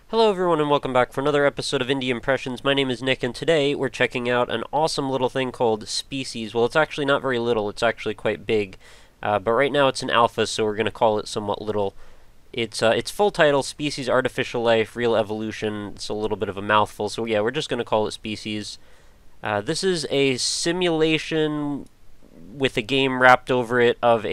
Hello everyone and welcome back for another episode of Indie Impressions. My name is Nick and today we're checking out an awesome little thing called Species. Well, it's actually not very little, it's actually quite big. But right now it's an alpha, so we're going to call it somewhat little. Its full title, Species Artificial Life, Real Evolution. It's a little bit of a mouthful, so yeah, we're just going to call it Species. This is a simulation with a game wrapped over it of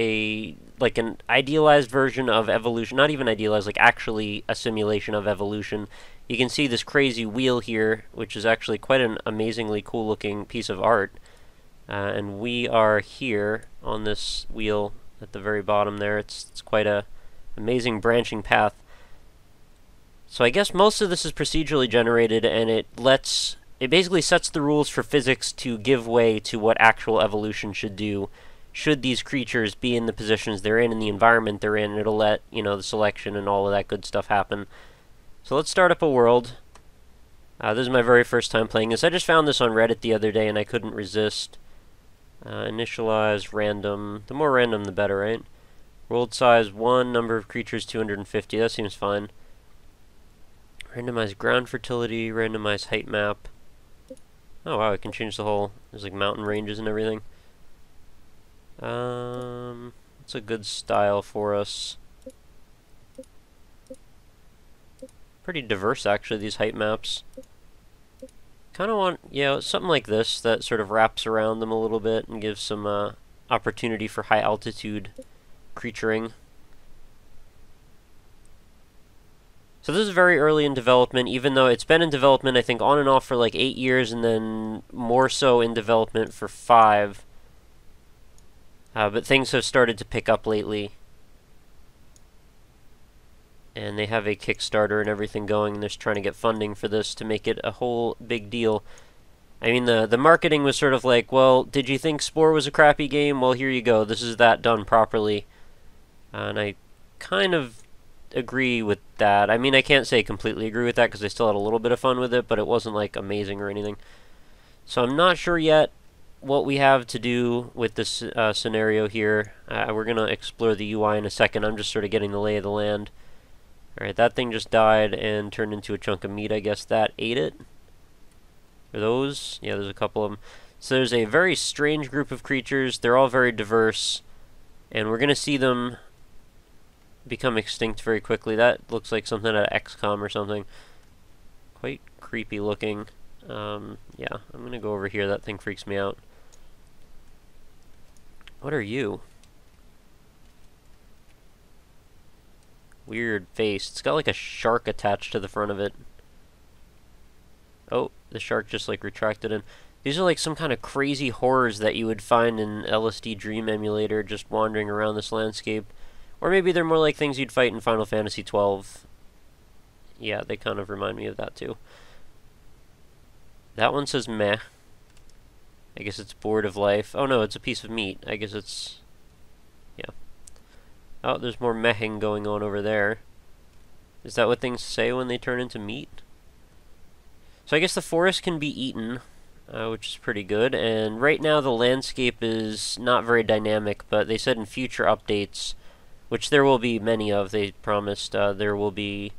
like an idealized version of evolution, not even idealized, like actually a simulation of evolution. You can see this crazy wheel here, which is actually quite an amazingly cool looking piece of art. And we are here on this wheel at the very bottom there. It's quite a amazing branching path. So I guess most of this is procedurally generated, and it basically sets the rules for physics to give way to what actual evolution should do. Should these creatures be in the positions they're in the environment they're in, it'll let, the selection and all of that good stuff happen. So let's start up a world. This is my very first time playing this. I just found this on Reddit the other day and I couldn't resist. Initialize random. The more random the better, right? World size 1, number of creatures 250. That seems fine. Randomize ground fertility, randomize height map. Oh wow, I can change the whole, there's like mountain ranges and everything. It's a good style for us. Pretty diverse, actually, these height maps. Kind of want, something like this that sort of wraps around them a little bit and gives some opportunity for high altitude creaturing. So this is very early in development, even though it's been in development, I think, on and off for like 8 years, and then more so in development for 5. But things have started to pick up lately. And they have a Kickstarter and everything going, and they're trying to get funding for this to make it a whole big deal. I mean, the marketing was sort of like, well, did you think Spore was a crappy game? Well, here you go. This is that done properly. And I kind of agree with that. I mean, I can't say completely agree with that because I still had a little bit of fun with it, but it wasn't like amazing or anything. So I'm not sure yet what we have to do with this scenario here. We're going to explore the UI in a second. I'm just sort of getting the lay of the land. Alright, that thing just died and turned into a chunk of meat. I guess that ate it. Are those? Yeah, there's a couple of them. So there's a very strange group of creatures. They're all very diverse. And we're going to see them become extinct very quickly. That looks like something out of XCOM or something. Quite creepy looking. Yeah, I'm going to go over here. That thing freaks me out. What are you? Weird face. It's got like a shark attached to the front of it. Oh, the shark just like retracted in. These are like some kind of crazy horrors that you would find in LSD Dream Emulator just wandering around this landscape. Or maybe they're more like things you'd fight in Final Fantasy XII. Yeah, they kind of remind me of that too. That one says meh. I guess it's bored of life. Oh no, it's a piece of meat. I guess it's... yeah. Oh, there's more mehing going on over there. Is that what things say when they turn into meat? So I guess the forest can be eaten, which is pretty good. And right now the landscape is not very dynamic, but they said in future updates, which there will be many of, they promised, there will be,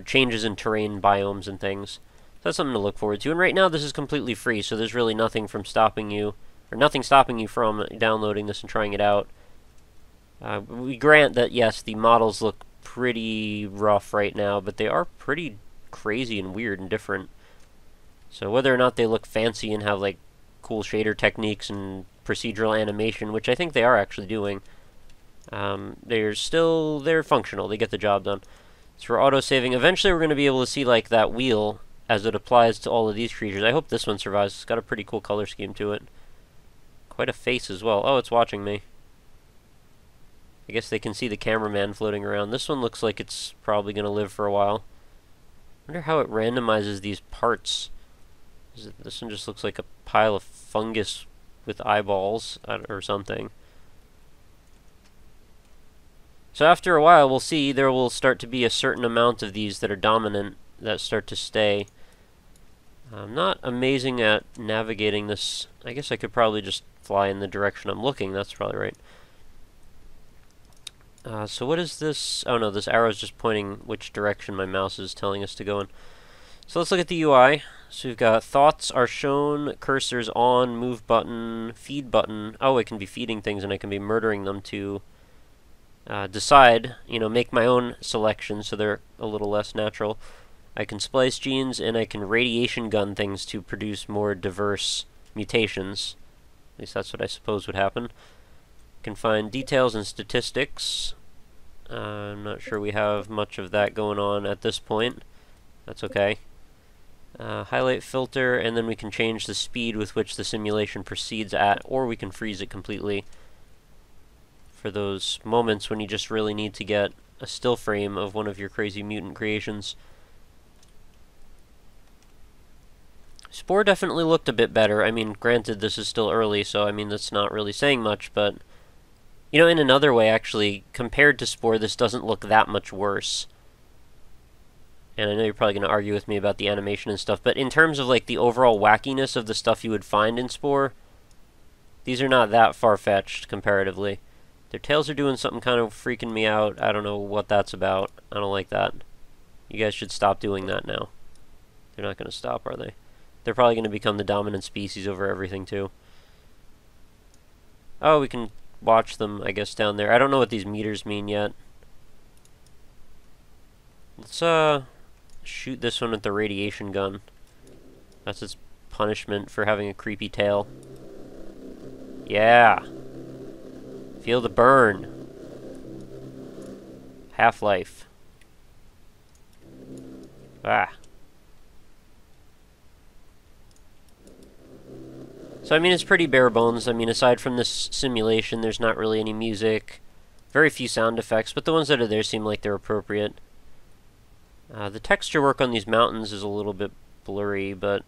changes in terrain, biomes, and things. So that's something to look forward to. And right now this is completely free, so there's really nothing from stopping you, or nothing stopping you from downloading this and trying it out. We grant that, yes, the models look pretty rough right now, but they are pretty crazy and weird and different. So whether or not they look fancy and have, like, cool shader techniques and procedural animation, which I think they are actually doing, they're functional. They get the job done. So for auto-saving, eventually we're going to be able to see, like, that wheel as it applies to all of these creatures. I hope this one survives. It's got a pretty cool color scheme to it. Quite a face as well. Oh, it's watching me. I guess they can see the cameraman floating around. This one looks like it's probably going to live for a while. I wonder how it randomizes these parts. This one just looks like a pile of fungus with eyeballs or something. So after a while, we'll see there will start to be a certain amount of these that are dominant that start to stay. I'm not amazing at navigating this. I guess I could probably just fly in the direction I'm looking. That's probably right. So what is this? Oh no, this arrow is just pointing which direction my mouse is telling us to go in. So let's look at the UI. So we've got thoughts are shown, cursors on, move button, feed button. Oh, it can be feeding things and I can be murdering them to decide, make my own selections so they're a little less natural. I can splice genes and I can radiation gun things to produce more diverse mutations. At least that's what I suppose would happen. Can find details and statistics. I'm not sure we have much of that going on at this point. That's okay. Highlight filter, and then we can change the speed with which the simulation proceeds at, or we can freeze it completely for those moments when you just really need to get a still frame of one of your crazy mutant creations. Spore definitely looked a bit better. I mean, granted, this is still early, so I mean, that's not really saying much, but in another way, actually, compared to Spore, this doesn't look that much worse. And I know you're probably going to argue with me about the animation and stuff, but in terms of like the overall wackiness of the stuff you would find in Spore, these are not that far-fetched comparatively. Their tails are doing something kind of freaking me out. I don't know what that's about. I don't like that. You guys should stop doing that now. They're not going to stop, are they? They're probably going to become the dominant species over everything, too. Oh, we can watch them, I guess, down there. I don't know what these meters mean yet. Let's, shoot this one with the radiation gun. That's its punishment for having a creepy tail. Yeah! Feel the burn. Half-life. Ah. So, I mean, it's pretty bare bones. I mean, aside from this simulation, there's not really any music. Very few sound effects, but the ones that are there seem like they're appropriate. The texture work on these mountains is a little bit blurry, but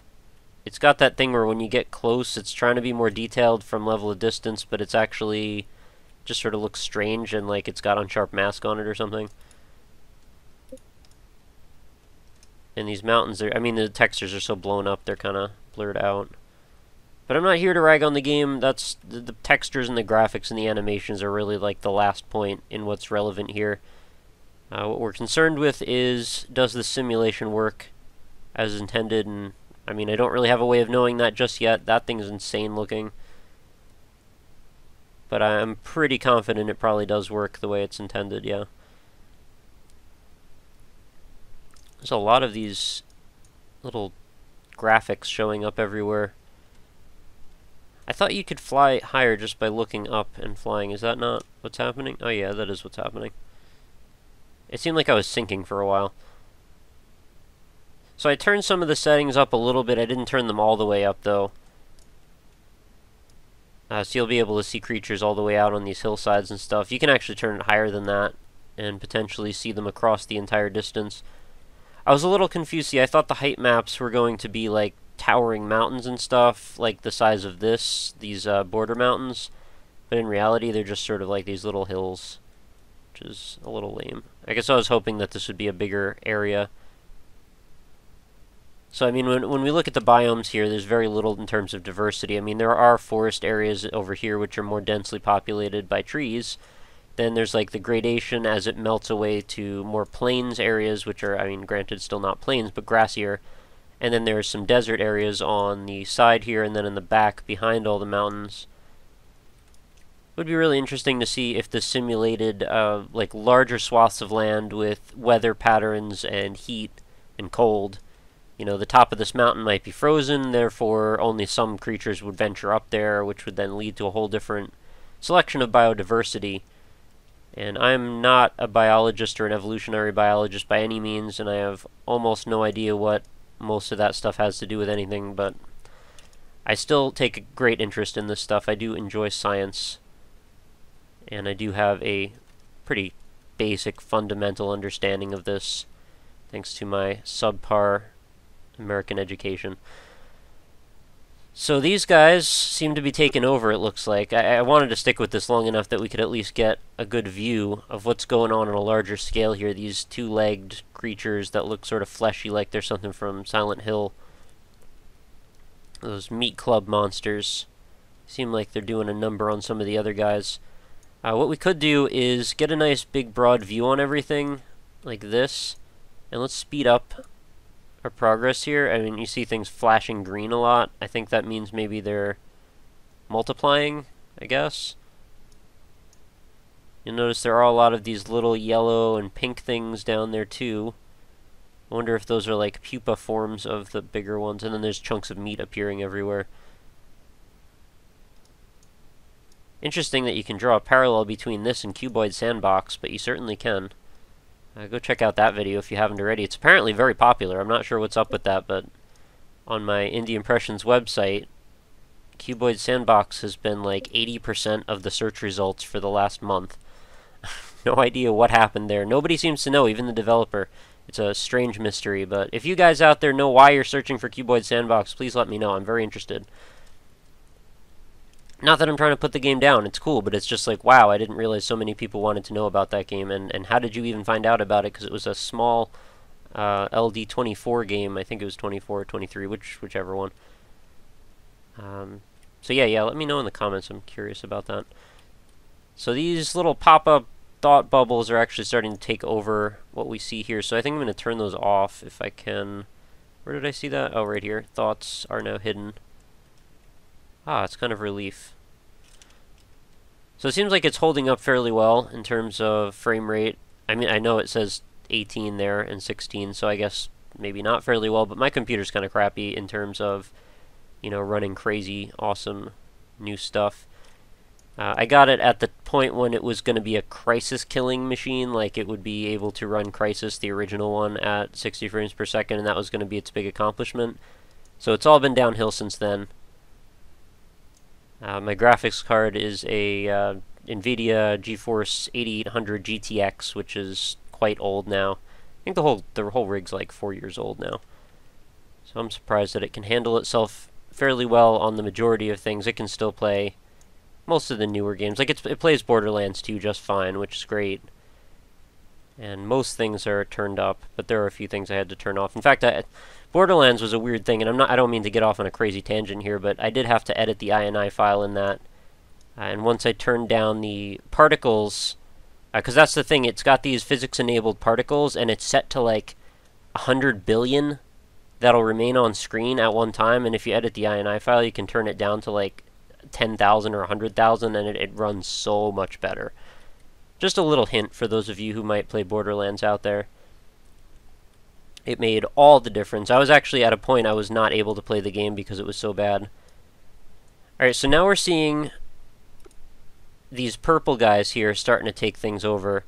it's got that thing where when you get close, it's trying to be more detailed from level of distance, but it's actually just sort of looks strange and like it's got unsharp mask on it or something. And these mountains, I mean, the textures are so blown up, they're kind of blurred out. But I'm not here to rag on the game. That's the textures and the graphics and the animations are really like the last point in what's relevant here. What we're concerned with is, does the simulation work as intended? And I mean, I don't really have a way of knowing that just yet. That thing's insane looking. But I'm pretty confident it probably does work the way it's intended, yeah. There's a lot of these little graphics showing up everywhere. I thought you could fly higher just by looking up and flying. Is that not what's happening? Oh yeah, that is what's happening. It seemed like I was sinking for a while. So I turned some of the settings up a little bit. I didn't turn them all the way up, though. So you'll be able to see creatures all the way out on these hillsides and stuff. You can actually turn it higher than that and potentially see them across the entire distance. I was a little confused. See, I thought the height maps were going to be like towering mountains and stuff, like the size of these border mountains. But in reality, they're just sort of like these little hills, which is a little lame. I guess I was hoping that this would be a bigger area. So, I mean, when we look at the biomes here, there's very little in terms of diversity. I mean, there are forest areas over here which are more densely populated by trees. Then there's, like, the gradation as it melts away to more plains areas, which are, I mean, granted, still not plains, but grassier. And then there's some desert areas on the side here, and then in the back behind all the mountains. It would be really interesting to see if the simulated, like, larger swaths of land with weather patterns and heat and cold. The top of this mountain might be frozen, therefore only some creatures would venture up there, which would then lead to a whole different selection of biodiversity. And I'm not a biologist or an evolutionary biologist by any means, and I have almost no idea what most of that stuff has to do with anything, but I still take a great interest in this stuff. I do enjoy science, and I do have a pretty basic, fundamental understanding of this, thanks to my subpar American education. So these guys seem to be taking over, it looks like. I wanted to stick with this long enough that we could at least get a good view of what's going on a larger scale here. These two-legged creatures that look sort of fleshy, like they're something from Silent Hill. Those meat club monsters seem like they're doing a number on some of the other guys. What we could do is get a nice big broad view on everything, like this, and let's speed up our progress here. I mean, you see things flashing green a lot. I think that means maybe they're multiplying, I guess. You'll notice there are a lot of these little yellow and pink things down there too. I wonder if those are like pupa forms of the bigger ones, and then there's chunks of meat appearing everywhere. Interesting that you can draw a parallel between this and Cuboid Sandbox, but you certainly can. Go check out that video if you haven't already. It's apparently very popular. I'm not sure what's up with that, but on my Indie Impressions website, Cuboid Sandbox has been like 80% of the search results for the last month. No idea what happened there. Nobody seems to know, even the developer. It's a strange mystery, but if you guys out there know why you're searching for Cuboid Sandbox, please let me know. I'm very interested. Not that I'm trying to put the game down, it's cool, but it's just like, wow, I didn't realize so many people wanted to know about that game, and how did you even find out about it? Because it was a small LD24 game. I think it was 24 or 23, whichever one. So yeah, let me know in the comments. I'm curious about that. So these little pop-up thought bubbles are actually starting to take over what we see here, so I think I'm going to turn those off if I can. Where did I see that? Oh, right here. Thoughts are now hidden. Ah, it's kind of relief. So it seems like it's holding up fairly well in terms of frame rate. I mean, I know it says 18 there and 16, so I guess maybe not fairly well, but my computer's kind of crappy in terms of, you know, running crazy, awesome new stuff. I got it at the point when it was going to be a Crisis killing machine, like it would be able to run Crisis, the original one, at 60 frames per second, and that was going to be its big accomplishment. So it's all been downhill since then. My graphics card is a NVIDIA GeForce 8800 GTX, which is quite old now. I think the whole rig's like 4 years old now. So I'm surprised that it can handle itself fairly well on the majority of things. It can still play most of the newer games. Like it plays Borderlands 2 just fine, which is great. And most things are turned up, but there are a few things I had to turn off. In fact, Borderlands was a weird thing, and I don't mean to get off on a crazy tangent here, but I did have to edit the INI file in that. And once I turned down the particles, because that's the thing, it's got these physics-enabled particles, and it's set to like 100 billion that'll remain on screen at one time, and if you edit the INI file, you can turn it down to like 10,000 or 100,000, and it runs so much better. Just a little hint for those of you who might play Borderlands out there. It made all the difference. I was actually at a point I was not able to play the game because it was so bad. Alright, so now we're seeing these purple guys here starting to take things over.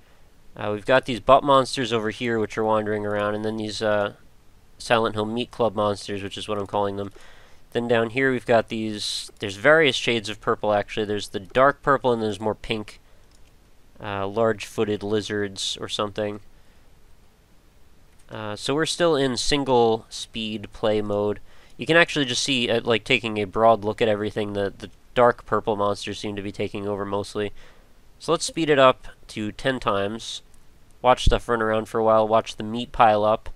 We've got these butt monsters over here which are wandering around, and then these Silent Hill Meat Club monsters, which is what I'm calling them. Then down here we've got these, there's various shades of purple actually. There's the dark purple and there's more pink. Large-footed lizards or something. So we're still in single speed play mode. You can actually just see, like taking a broad look at everything, the dark purple monsters seem to be taking over mostly. So let's speed it up to 10 times. Watch stuff run around for a while, watch the meat pile up.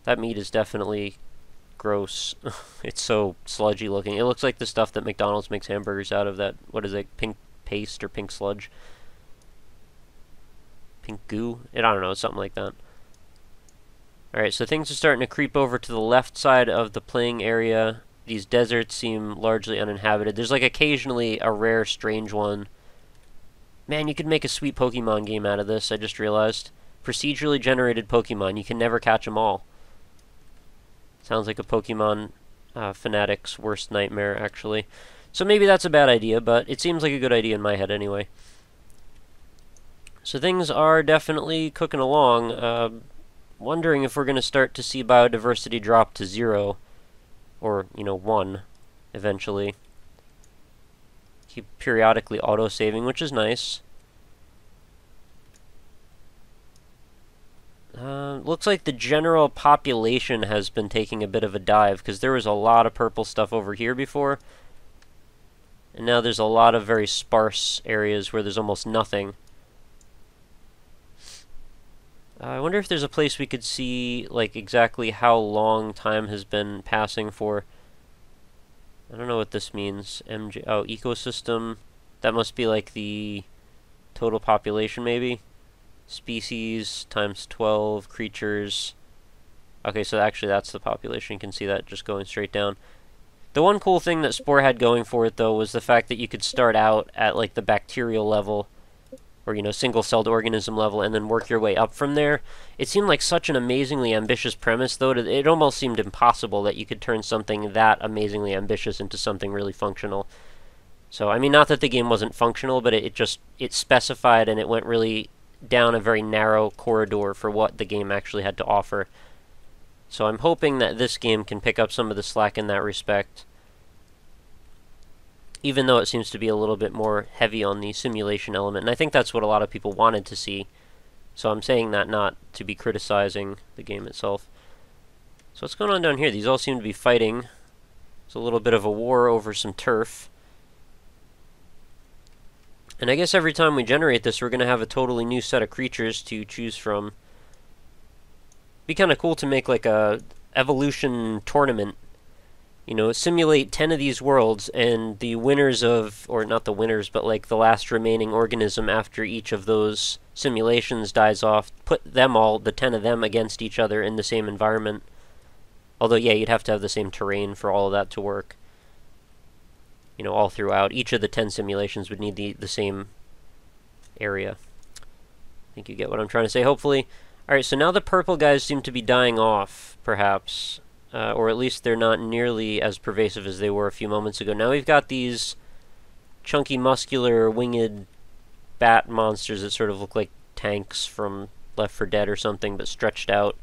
That meat is definitely gross. It's so sludgy looking. It looks like the stuff that McDonald's makes hamburgers out of, that, what is it, pink paste or pink sludge? Pink goo? I don't know, something like that. Alright, so things are starting to creep over to the left side of the playing area. These deserts seem largely uninhabited. There's like occasionally a rare, strange one. Man, you could make a sweet Pokemon game out of this, I just realized. Procedurally generated Pokemon. You can never catch them all. Sounds like a Pokemon fanatic's worst nightmare, actually. So maybe that's a bad idea, but it seems like a good idea in my head anyway. So things are definitely cooking along. Wondering if we're going to start to see biodiversity drop to 0. Or, you know, 1, eventually. Keep periodically auto-saving, which is nice. Looks like the general population has been taking a bit of a dive, because there was a lot of purple stuff over here before. And now there's a lot of very sparse areas where there's almost nothing. I wonder if there's a place we could see, like, exactly how long time has been passing for. I don't know what this means. Oh, ecosystem. That must be like the total population, maybe? Species times 12, creatures. Okay, so actually that's the population. You can see that just going straight down. The one cool thing that Spore had going for it, though, was the fact that you could start out at, like, the bacterial level, or, you know, single-celled organism level, and then work your way up from there. It seemed like such an amazingly ambitious premise, though. It almost seemed impossible that you could turn something that amazingly ambitious into something really functional. So, I mean, not that the game wasn't functional, but it specified, and it went really down a very narrow corridor for what the game actually had to offer. So I'm hoping that this game can pick up some of the slack in that respect, even though it seems to be a little bit more heavy on the simulation element. And I think that's what a lot of people wanted to see. So I'm saying that not to be criticizing the game itself. So what's going on down here? These all seem to be fighting. It's a little bit of a war over some turf. And I guess every time we generate this, we're going to have a totally new set of creatures to choose from. Be kind of cool to make like a evolution tournament. You know, simulate 10 of these worlds, and the winners of, or not the winners, but like the last remaining organism after each of those simulations dies off, put them all, the 10 of them, against each other in the same environment. Although, yeah, you'd have to have the same terrain for all of that to work. You know, all throughout. Each of the 10 simulations would need the same area. I think you get what I'm trying to say, hopefully. Alright, so now the purple guys seem to be dying off, perhaps. Or at least they're not nearly as pervasive as they were a few moments ago. Now we've got these chunky, muscular, winged bat monsters that sort of look like tanks from Left 4 Dead or something, but stretched out.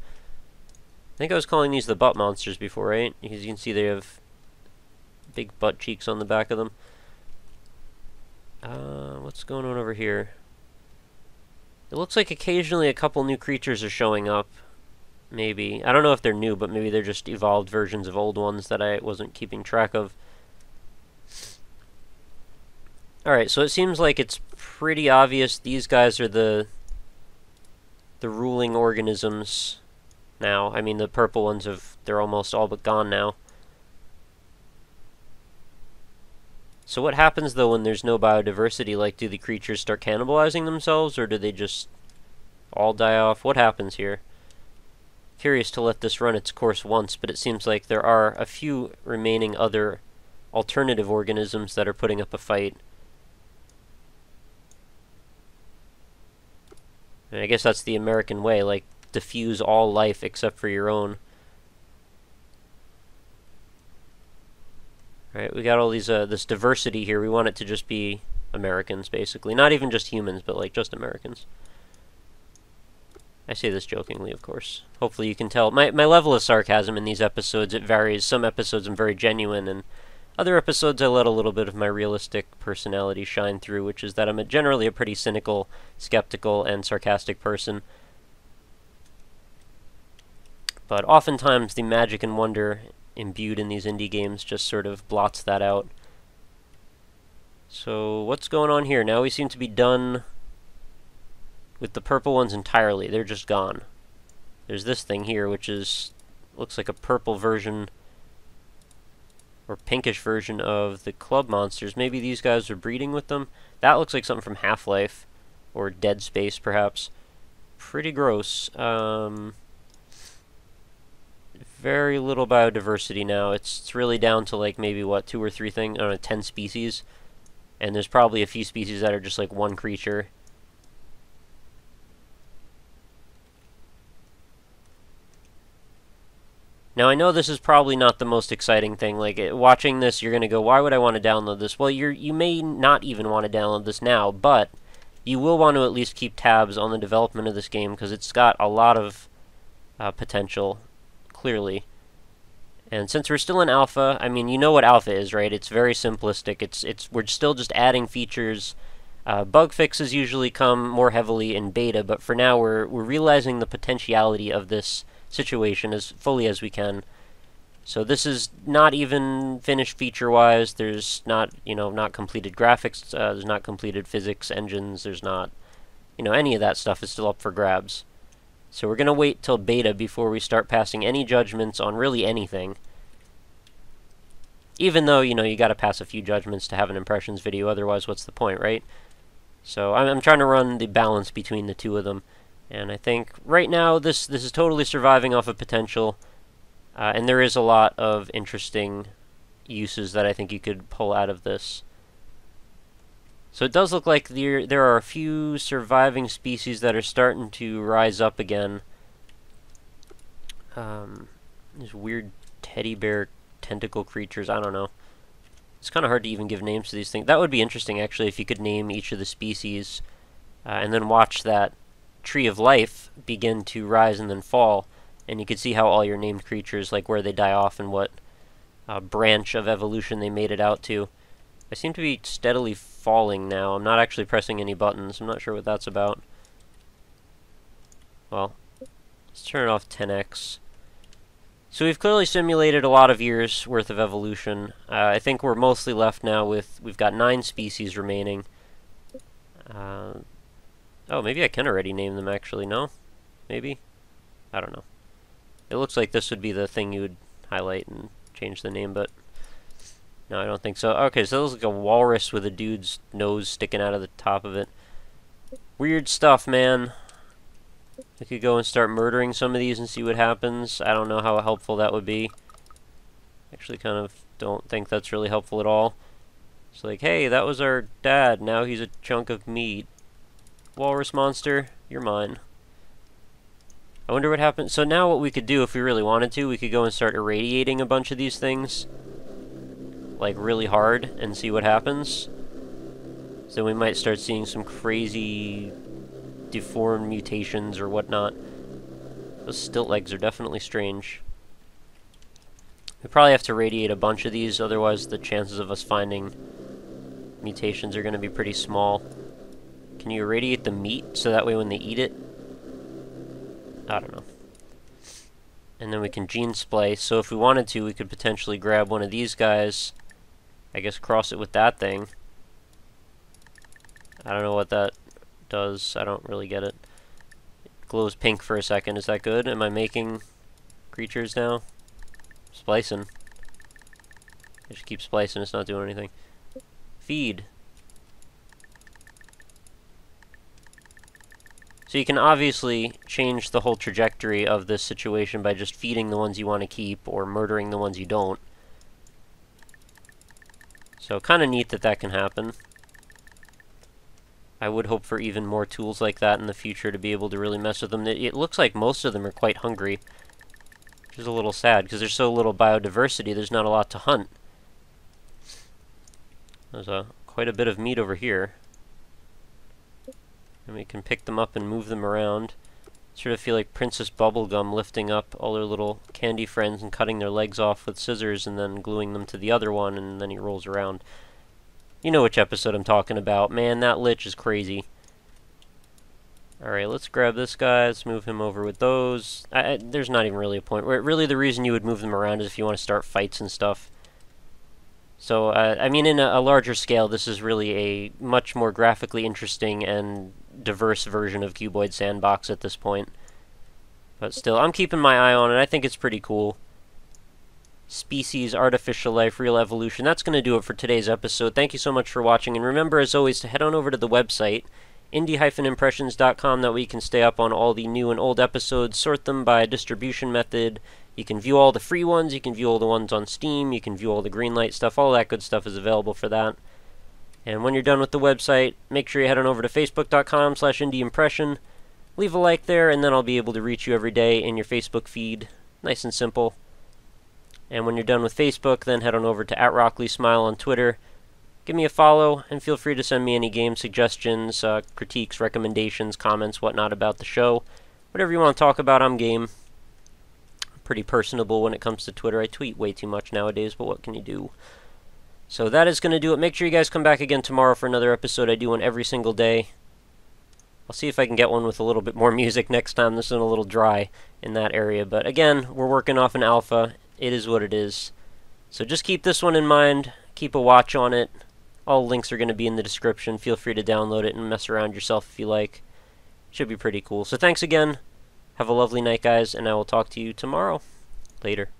I think I was calling these the butt monsters before, right? Because you can see they have big butt cheeks on the back of them. What's going on over here? It looks like occasionally a couple new creatures are showing up. Maybe. I don't know if they're new, but maybe they're just evolved versions of old ones that I wasn't keeping track of. Alright, so it seems like it's pretty obvious these guys are the ruling organisms now. I mean, the purple ones they're almost all but gone now. So what happens, though, when there's no biodiversity? Like, do the creatures start cannibalizing themselves, or do they just all die off? What happens here? Curious to let this run its course once, but it seems like there are a few remaining other alternative organisms that are putting up a fight. And I guess that's the American way, like, diffuse all life except for your own. Right, we got all these this diversity here. We want it to just be Americans, basically. Not even just humans, but like just Americans. I say this jokingly, of course. Hopefully you can tell. My level of sarcasm in these episodes, it varies. Some episodes I'm very genuine, and other episodes I let a little bit of my realistic personality shine through, which is that I'm generally a pretty cynical, skeptical, and sarcastic person. But oftentimes the magic and wonder imbued in these indie games just sort of blots that out. So what's going on here? Now we seem to be done with the purple ones entirely. They're just gone. There's this thing here, which looks like a purple version or pinkish version of the club monsters. Maybe these guys are breeding with them. That looks like something from Half-Life or Dead Space, perhaps. Pretty gross. Very little biodiversity now. It's really down to like maybe what, 2 or 3 things, I don't know, 10 species. And there's probably a few species that are just like one creature. Now I know this is probably not the most exciting thing. Like watching this, you're gonna go, why would I want to download this? Well, you may not even want to download this now, but you will want to at least keep tabs on the development of this game because it's got a lot of potential. Clearly. And since we're still in alpha, I mean, you know what alpha is, right? It's very simplistic. We're still just adding features. Bug fixes usually come more heavily in beta, but for now we're realizing the potentiality of this situation as fully as we can. So this is not even finished feature-wise. There's not, not completed graphics. There's not completed physics engines. There's not, any of that stuff is still up for grabs. So we're going to wait till beta before we start passing any judgments on really anything. Even though, you know, you gotta pass a few judgments to have an impressions video, otherwise what's the point, right? So I'm trying to run the balance between the two of them. And I think right now this is totally surviving off of potential. And there is a lot of interesting uses that I think you could pull out of this. So it does look like there are a few surviving species that are starting to rise up again. These weird teddy bear tentacle creatures, I don't know. It's kind of hard to even give names to these things. That would be interesting, actually, if you could name each of the species and then watch that tree of life begin to rise and then fall. And you could see how all your named creatures, like where they die off and what branch of evolution they made it out to. I seem to be steadily falling now. I'm not actually pressing any buttons. I'm not sure what that's about. Well, let's turn it off 10x. So we've clearly simulated a lot of years worth of evolution. I think we're mostly left now with, we've got 9 species remaining. Oh, maybe I can already name them actually, no? Maybe? I don't know. It looks like this would be the thing you would highlight and change the name, but no, I don't think so. Okay, so that looks like a walrus with a dude's nose sticking out of the top of it. Weird stuff, man. We could go and start murdering some of these and see what happens. I don't know how helpful that would be. Actually, kind of don't think that's really helpful at all. It's like, hey, that was our dad. Now he's a chunk of meat. Walrus monster, you're mine. I wonder what happens. So now what we could do, if we really wanted to, we could go and start irradiating a bunch of these things. Like, really hard, and see what happens. So we might start seeing some crazy deformed mutations or whatnot. Those stilt legs are definitely strange. We probably have to radiate a bunch of these, otherwise the chances of us finding mutations are going to be pretty small. Can you irradiate the meat so that way when they eat it? I don't know. And then we can gene splice, so if we wanted to, we could potentially grab one of these guys, I guess cross it with that thing. I don't know what that does. I don't really get it. It glows pink for a second. Is that good? Am I making creatures now? Splicing. I just keep splicing. It's not doing anything. Feed. So you can obviously change the whole trajectory of this situation by just feeding the ones you want to keep or murdering the ones you don't. So kind of neat that that can happen. I would hope for even more tools like that in the future to be able to really mess with them. It looks like most of them are quite hungry, which is a little sad because there's so little biodiversity, there's not a lot to hunt. There's quite a bit of meat over here. And we can pick them up and move them around. Sort of feel like Princess Bubblegum lifting up all her little candy friends and cutting their legs off with scissors and then gluing them to the other one, and then he rolls around. You know which episode I'm talking about. Man, that lich is crazy. Alright, let's grab this guy. Let's move him over with those. There's not even really a point. Really, the reason you would move them around is if you want to start fights and stuff. So, I mean, in a larger scale, this is really a much more graphically interesting and diverse version of Cuboid Sandbox at this point. But still, I'm keeping my eye on it. I think it's pretty cool. Species, artificial life, real evolution. That's going to do it for today's episode. Thank you so much for watching. And remember, as always, to head on over to the website, indie-impressions.com, that way you can stay up on all the new and old episodes, sort them by distribution method. You can view all the free ones, you can view all the ones on Steam, you can view all the Greenlight stuff, all that good stuff is available for that. And when you're done with the website, make sure you head on over to facebook.com/indieimpression, leave a like there, and then I'll be able to reach you every day in your Facebook feed. Nice and simple. And when you're done with Facebook, then head on over to @RockLeeSmile on Twitter. Give me a follow, and feel free to send me any game suggestions, critiques, recommendations, comments, whatnot about the show. Whatever you want to talk about, I'm game. Pretty personable when it comes to Twitter. I tweet way too much nowadays, but what can you do? So that is going to do it. Make sure you guys come back again tomorrow for another episode. I do one every single day. I'll see if I can get one with a little bit more music next time. This is a little dry in that area, but again, we're working off an alpha. It is what it is. So just keep this one in mind. Keep a watch on it. All links are going to be in the description. Feel free to download it and mess around yourself if you like. Should be pretty cool. So thanks again. Have a lovely night, guys, and I will talk to you tomorrow. Later.